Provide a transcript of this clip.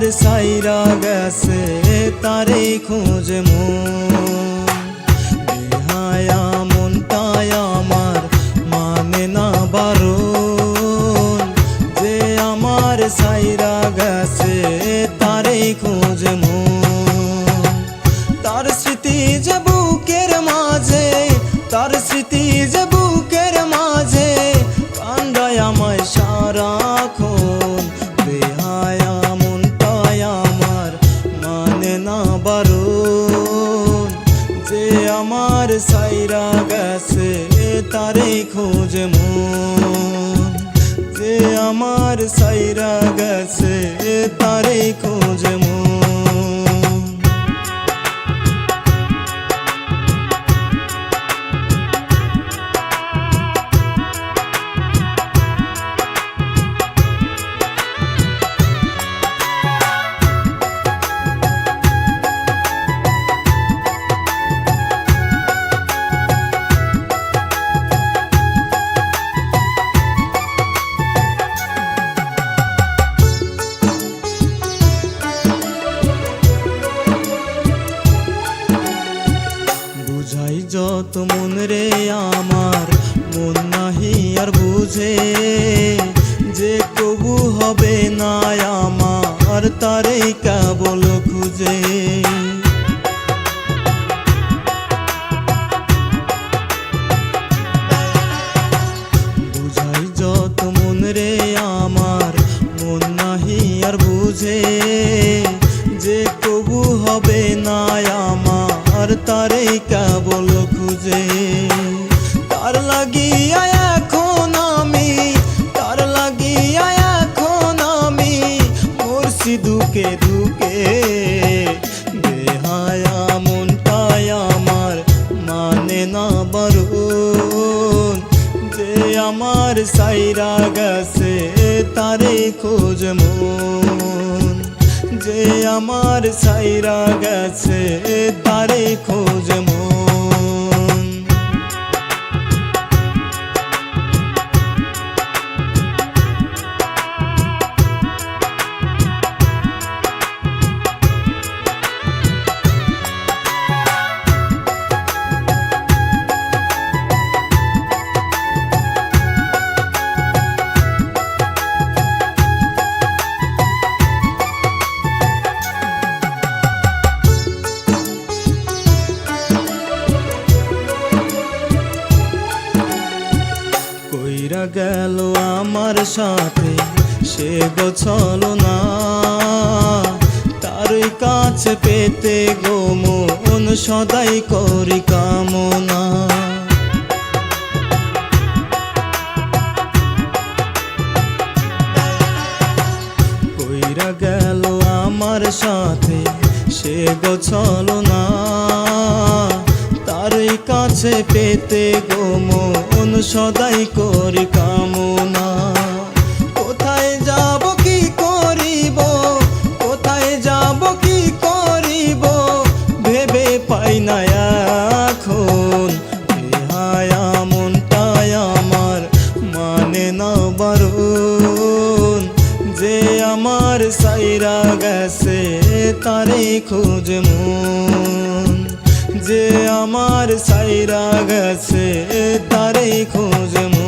আমার সাইরা গেছে তারে খোঁজে মন। বেহায়া মনটায় আমার মানে না বারণ, যে আমার সাইরা গেছে তারে খোঁজে মন। তার স্মৃতি যে বুকের মাঝে, তার স্মৃতি যে বুকের মাঝে কান্দায় আমায় সারাক্ষণ। বেহায়া মনটায় আমার মানে না বারণ, যে আমার সাইরা গেছে তারে খোঁজে মন। যে আমার সাইরা গেছে তারে খোঁজে মন। বুঝাই যত মন রে আমার মন নাহি আর বুঝে, যে কবু হবে না আমার তারে কেবল খুঁজে। বুঝাই যত মন রে আমার মন নাহি আর বুঝে, যে কবু হবে না আমার তারে কেবল খুঁজে। তার লাগিয়া এখন আমি, তার লাগিয়া এখন আমি মরছি দুকে দুকে। বেহায়া মনটায় আমার মানে না বারণ, যে আমার সাইরা গেছে তারে খোঁজ মন। যে আমার সাইরা গেছে তারে খোঁজ মন। কইরা গেল আমার সাথে সে গোছলো না, তার কাছে পেতে গো মন সদাই করি কামনা। কইরা গেল আমার সাথে সে গোছলো না, তার কাছে পেতে গো মন সদাই করি কামনা। কোথায় যাব কি করিব, কোথায় যাব কি করিব ভেবে পাই না এখন। বেহায়া মনটায় আমার মানে না বারণ, যে আমার সাইরা গেছে তারে খোঁজ মন। যে আমার সাইরা গেছে তারে খোঁজ মন।